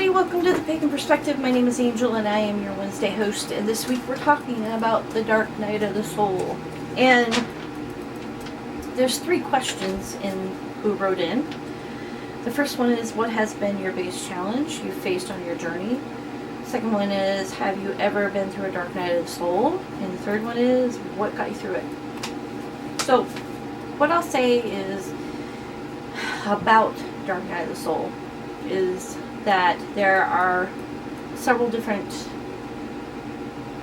everybody, welcome to the Pagan Perspective. My name is Angel and I am your Wednesday host, and this week we're talking about the dark night of the soul. And there's 3 questions in who wrote in. The first one is, what has been your biggest challenge you've faced on your journey? The second one is, have you ever been through a dark night of the soul? And the third one is, what got you through it? So what I'll say is about dark night of the soul is that there are several different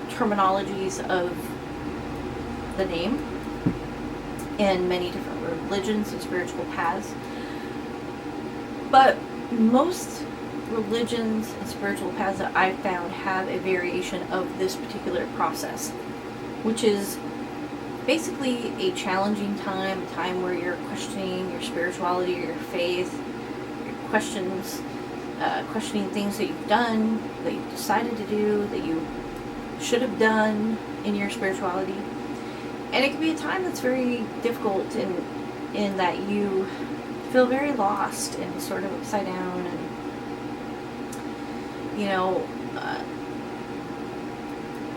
terminologies of the name in many different religions and spiritual paths. But most religions and spiritual paths that I've found have a variation of this particular process, which is basically a challenging time, a time where you're questioning your spirituality, your faith, your questioning things that you've done, that you've decided to do, that you should have done in your spirituality. And it can be a time that's very difficult in that you feel very lost and sort of upside down, and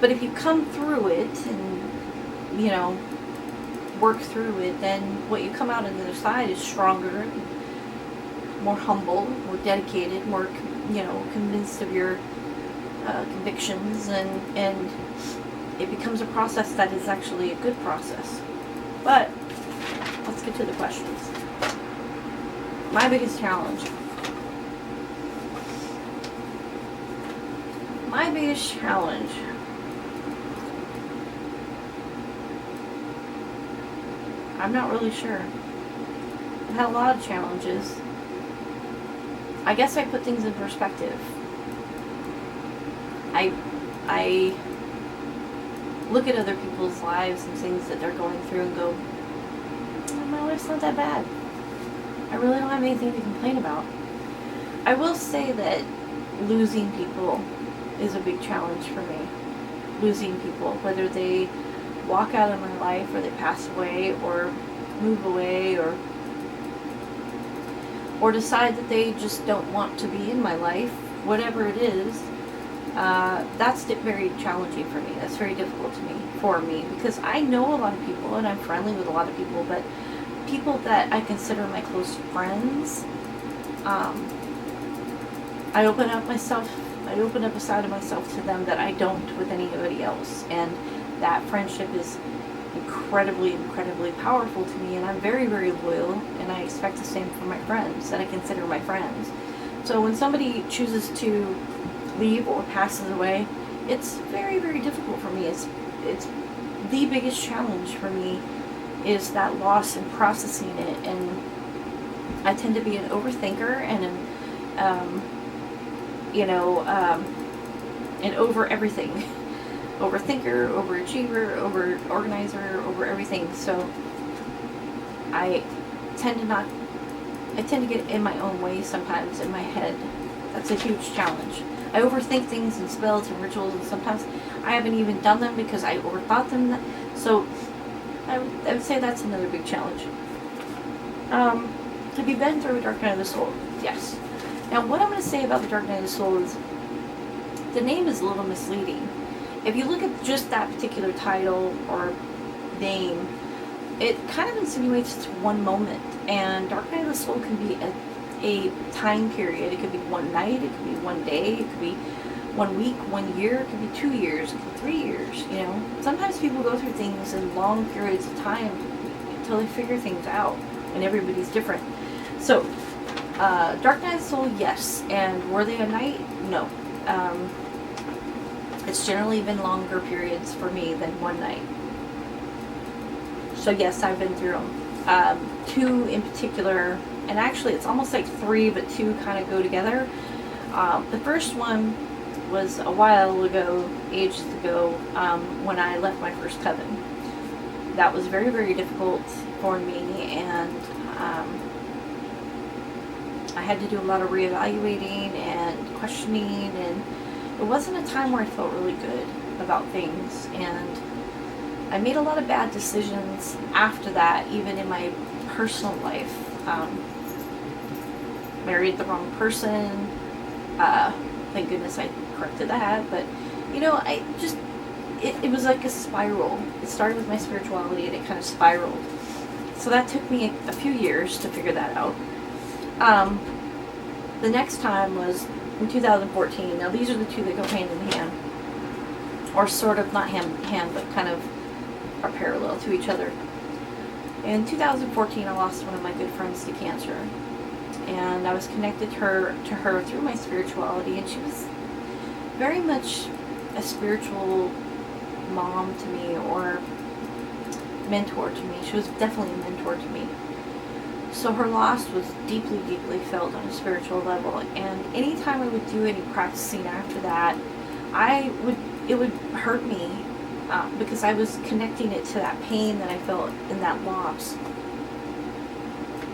but if you come through it and work through it, then what you come out on the other side is stronger, more humble, more dedicated, more convinced of your convictions, and it becomes a process that is actually a good process. But let's get to the questions. My biggest challenge. I'm not really sure. I've had a lot of challenges. I guess I put things in perspective. I look at other people's lives and things that they're going through and go, oh, my life's not that bad. I really don't have anything to complain about. I will say that losing people is a big challenge for me. Losing people, whether they walk out of my life or they pass away or move away or decide that they just don't want to be in my life, whatever it is, that's very challenging for me. That's very difficult for me, because I know a lot of people and I'm friendly with a lot of people, but people that I consider my close friends, I open up a side of myself to them that I don't with anybody else, and that friendship is incredibly, incredibly powerful to me, and I'm very, very loyal, and I expect the same from my friends that I consider my friends. So when somebody chooses to leave or passes away, it's very, very difficult for me. It's the biggest challenge for me is that loss and processing it, and I tend to be an overthinker and and over everything. Overthinker, overachiever, over organizer, over everything. So I tend to get in my own way sometimes in my head. That's a huge challenge. I overthink things and spells and rituals, and sometimes I haven't even done them because I overthought them. So I would say that's another big challenge. Have you been through a dark night of the soul? Yes. Now, what I'm going to say about the dark night of the soul is the name is a little misleading. If you look at just that particular title or name, it kind of insinuates it's one moment. And dark night of the soul can be a time period. It could be one night, it could be one day, it could be 1 week, 1 year, it could be 2 years, it could be 3 years, Sometimes people go through things in long periods of time until they figure things out, and everybody's different. So, dark night of the soul, yes. And were they a night? No. It's generally been longer periods for me than one night. So yes, I've been through them. 2 in particular, and actually it's almost like 3, but 2 kind of go together. The first one was a while ago, ages ago, when I left my first coven. That was very, very difficult for me, and I had to do a lot of reevaluating and questioning, and it wasn't a time where I felt really good about things, and I made a lot of bad decisions after that, even in my personal life. Married the wrong person, Thank goodness I corrected that. But, you know, it was like a spiral. It started with my spirituality and it kind of spiraled. So that took me a few years to figure that out. The next time was in 2014. Now these are the two that go hand in hand. Or sort of, not hand in hand, but kind of are parallel to each other. In 2014, I lost one of my good friends to cancer. And I was connected to her through my spirituality, and she was very much a spiritual mom to me, or mentor to me. She was definitely a mentor to me. So her loss was deeply, deeply felt on a spiritual level. And anytime I would do any practicing after that, it would hurt me because I was connecting it to that pain that I felt in that loss.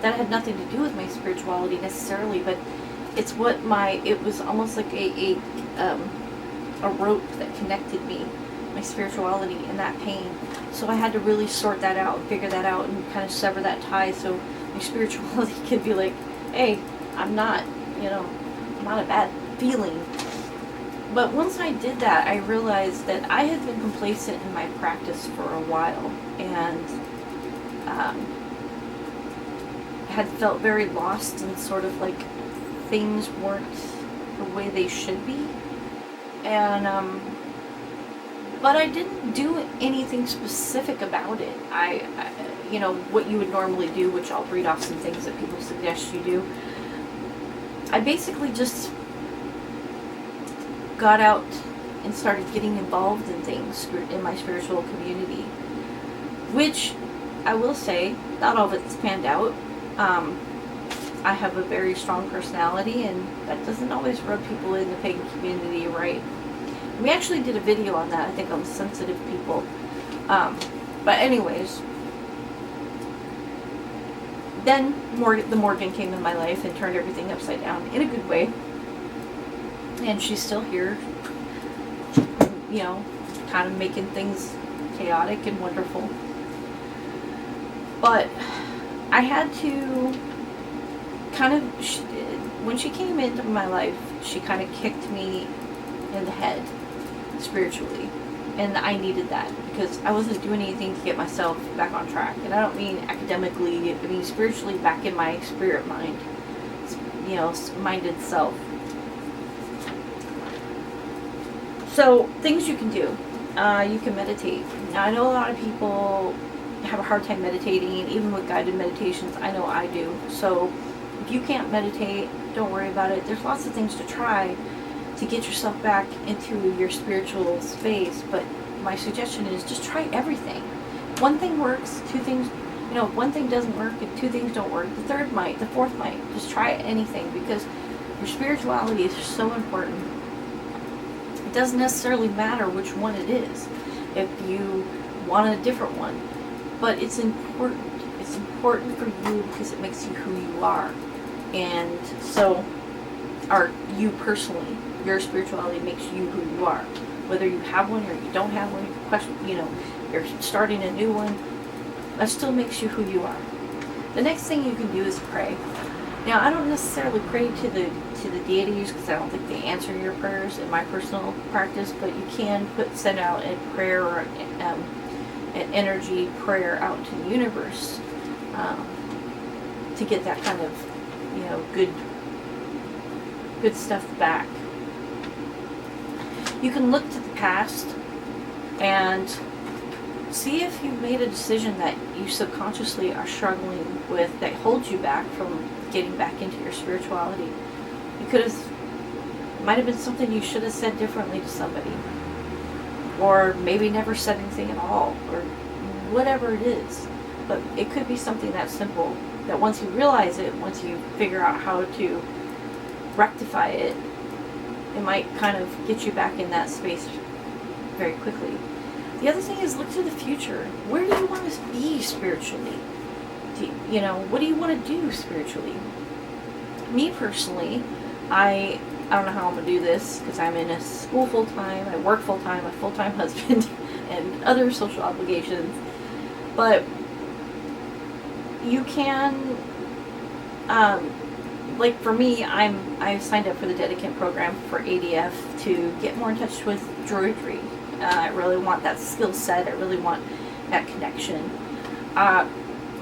That had nothing to do with my spirituality necessarily, but it's what it was almost like a rope that connected me, my spirituality, and that pain. So I had to really sort that out, figure that out, and kind of sever that tie so my spirituality could be like, hey, I'm not a bad feeling. But once I did that, I realized that I had been complacent in my practice for a while, and had felt very lost, and sort of like things weren't the way they should be. And but I didn't do anything specific about it. I what you would normally do, which I'll read off some things that people suggest you do. I basically just got out and started getting involved in things in my spiritual community, which I will say, not all of it's panned out. I have a very strong personality, and that doesn't always rub people in the pagan community right. We actually did a video on that, I think, on sensitive people. But anyways, then the Morgan came in my life and turned everything upside down in a good way. And she's still here, kind of making things chaotic and wonderful. But I had to kind of, when she came into my life, she kind of kicked me in the head spiritually. And I needed that because I wasn't doing anything to get myself back on track. And I don't mean academically, I mean spiritually, back in my spirit mind, minded self. So, things you can do. You can meditate. Now, I know a lot of people have a hard time meditating, even with guided meditations. I know I do. So, if you can't meditate, don't worry about it. There's lots of things to try to get yourself back into your spiritual space. But my suggestion is just try everything. One thing works, two things, one thing doesn't work, and two things don't work. The third might, the fourth might. Just try anything, because your spirituality is so important. It doesn't necessarily matter which one it is if you want a different one, but it's important. It's important for you because it makes you who you are. And so, you personally, your spirituality makes you who you are. Whether you have one or you don't have one, you're starting a new one, that still makes you who you are. The next thing you can do is pray. Now, I don't necessarily pray to the deities because I don't think they answer your prayers in my personal practice, but you can send out a prayer or an energy prayer out to the universe to get that kind of good stuff back. You can look to the past and see if you've made a decision that you subconsciously are struggling with that holds you back from getting back into your spirituality. Might have been something you should have said differently to somebody, or maybe never said anything at all, or whatever it is. But it could be something that simple that once you realize it, once you figure out how to rectify it, it might kind of get you back in that space very quickly. The other thing is look to the future. Where do you want to be spiritually? What do you want to do spiritually? Me personally, I don't know how I'm going to do this because I'm in a school full-time, I work full-time, a full-time husband, and other social obligations. But you can like for me, I've signed up for the Dedicant program for ADF to get more in touch with droidry. I really want that skill set. I really want that connection.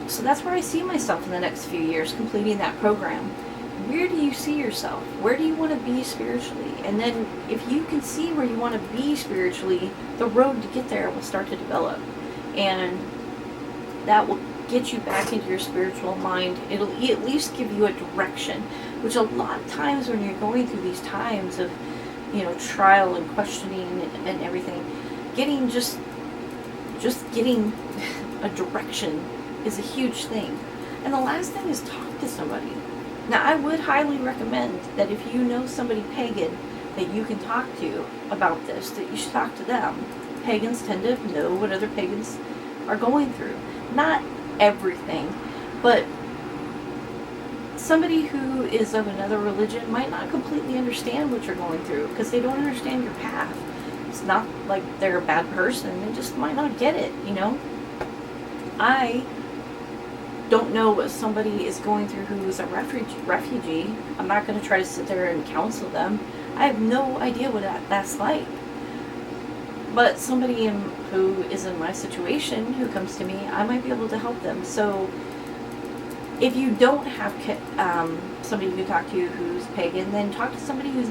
So that's where I see myself in the next few years, completing that program. Where do you see yourself? Where do you want to be spiritually? And then if you can see where you want to be spiritually, the road to get there will start to develop. And that will get you back into your spiritual mind. It'll at least give you a direction, which a lot of times when you're going through these times of, you know, trial and questioning and everything, getting just getting a direction is a huge thing. And the last thing is talk to somebody. Now, I would highly recommend that if you know somebody pagan that you can talk to about this, that you should talk to them. Pagans tend to know what other pagans are going through. Not everything, but somebody who is of another religion might not completely understand what you're going through because they don't understand your path. It's not like they're a bad person, they just might not get it, you know? I don't know what somebody is going through who is a refugee. I'm not going to try to sit there and counsel them. I have no idea what that's like. But somebody who is in my situation, who comes to me, I might be able to help them. So if you don't have somebody you can talk to who's pagan, then talk to somebody who's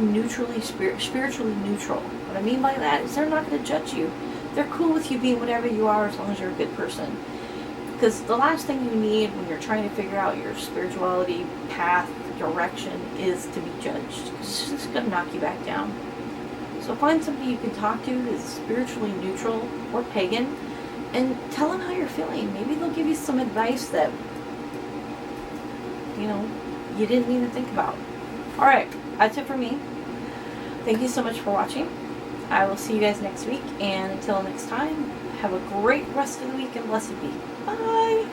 spiritually neutral. What I mean by that is they're not going to judge you. They're cool with you being whatever you are as long as you're a good person. Because the last thing you need when you're trying to figure out your spirituality path, direction, is to be judged. It's just going to knock you back down. So find somebody you can talk to who's spiritually neutral or pagan and tell them how you're feeling. Maybe they'll give you some advice that, you know, you didn't even think about. Alright, that's it for me. Thank you so much for watching. I will see you guys next week, and until next time, have a great rest of the week and blessed be. Bye!